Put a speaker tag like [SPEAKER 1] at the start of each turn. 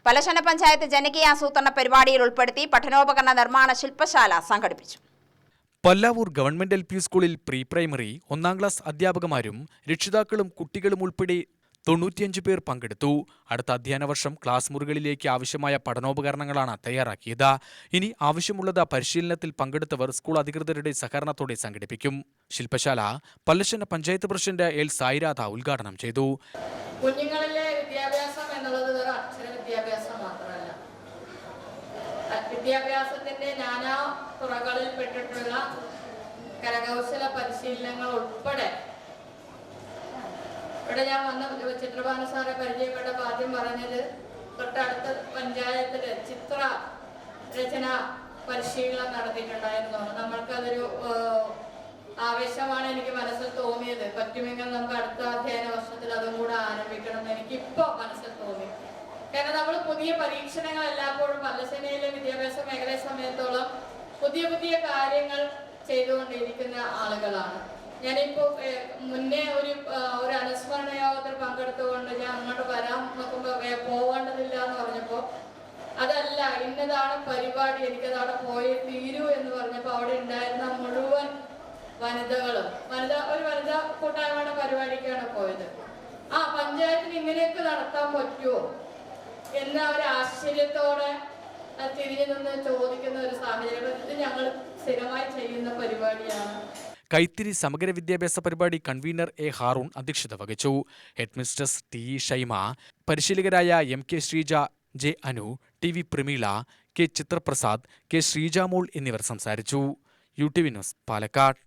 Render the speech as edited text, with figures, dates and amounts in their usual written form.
[SPEAKER 1] പലശന പഞ്ചായത്ത് ജനകീയാസൂത്രണ പരിപാടിയിൽ ഉൾപ്പെടുത്തി പഠനോപകരണ നിർമ്മാണ ശില്പശാല സംഘടിപ്പിച്ചു.
[SPEAKER 2] പല്ലാവൂർ ഗവൺമെന്റ് LP സ്കൂളിൽ പ്രീ പ്രൈമറി 1-ാം ക്ലാസ് അധ്യാപകമാരും രക്ഷിതാക്കളും കുട്ടികളും ഉൾപ്പെടെ 95 പേർ പങ്കെടുത്തു. അടുത്ത അധ്യയന വർഷം ക്ലാസ് മുറികളിലേക്ക് ആവശ്യമായ പഠനോപകരണങ്ങളാണ് തയ്യാറാക്കിയത്. ഇനി ആവശ്യമുള്ളത് പരിശീലനത്തിൽ പങ്കെടുത്തവർ സ്കൂൾ അധികൃതരുടെ സഹകരണത്തോടെ സംഘടിപ്പിക്കും. ശില്പശാല പല്ലശ്ശന പഞ്ചായത്ത് പ്രസിഡന്റ് എൽ സായിരാധ ഉദ്ഘാടനം ചെയ്തു.
[SPEAKER 3] കുഞ്ഞുങ്ങളിലെ വിദ്യാഭ്യാസം എന്നുള്ളത് ഒരു അക്ഷര വിദ്യാഭ്യാസം മാത്രമല്ല, വിദ്യാഭ്യാസത്തിന്റെ നാനാ തുറകളിൽ പെട്ടിട്ടുള്ള കരകൗശല പരിശീലനങ്ങൾ ഉൾപ്പെടെ. ഇവിടെ ഞാൻ വന്ന ചിത്രഭാനു സാറെ പരിചയപ്പെട്ടപ്പോൾ ആദ്യം പറഞ്ഞത് തൊട്ടടുത്ത പഞ്ചായത്തിൽ ചിത്ര രചന പരിശീലനം നടത്തിയിട്ടുണ്ടായിരുന്നു. നമ്മൾക്കതൊരു ആവേശമാണ് എനിക്ക് മനസ്സിൽ തോന്നിയത്. പറ്റുമെങ്കിൽ നമുക്ക് അടുത്ത അധ്യയന വർഷത്തിൽ അതും കൂടെ ആരംഭിക്കണം എന്ന് എനിക്കിപ്പോൾ മനസ്സിൽ തോന്നി. കാരണം നമ്മൾ പുതിയ പരീക്ഷണങ്ങൾ എല്ലായ്പ്പോഴും പല്ലശ്ശനയിലെ വിദ്യാഭ്യാസ മേഖലയെ സമയത്തോളം പുതിയ പുതിയ കാര്യങ്ങൾ ചെയ്തുകൊണ്ടിരിക്കുന്ന ആളുകളാണ്. ഞാനിപ്പോൾ മുന്നേ ഒരു അനുസ്മരണ യോഗത്തിൽ പങ്കെടുത്തുകൊണ്ട് ഞാൻ അങ്ങോട്ട് വരാൻ നോക്കുമ്പോൾ പോകേണ്ടതില്ല എന്ന് പറഞ്ഞപ്പോൾ അതല്ല, ഇന്നതാണ് പരിപാടി, എനിക്കതവിടെ പോയേ തീരൂ എന്ന് പറഞ്ഞപ്പോൾ അവിടെ ഉണ്ടായിരുന്ന മുഴുവൻ വനിതകളും ഒരു വനിതാ കൂട്ടായ്മയുടെ പരിപാടിക്കാണ് പോയത്. പഞ്ചായത്തിന് ഇങ്ങനെയൊക്കെ നടത്താൻ പറ്റുമോ എന്ന ഒരു ആശ്ചര്യത്തോടെ തിരിഞ്ഞു നിന്ന് ചോദിക്കുന്ന ഒരു സാഹചര്യം. ഇത് ഞങ്ങൾ സ്ഥിരമായി ചെയ്യുന്ന പരിപാടിയാണ്.
[SPEAKER 2] കൈത്തിരി സമഗ്ര വിദ്യാഭ്യാസ പരിപാടി കൺവീനർ എ ഹാറൂൺ അധ്യക്ഷത വഹിച്ചു. ഹെഡ്മിസ്ട്രസ് ടി ഷൈമ, പരിശീലകരായ MK Sreeja, J Anu, TV Prameela, K Chithraprasad, K Sreejamol എന്നിവർ സംസാരിച്ചു. UTV news, Palakkad.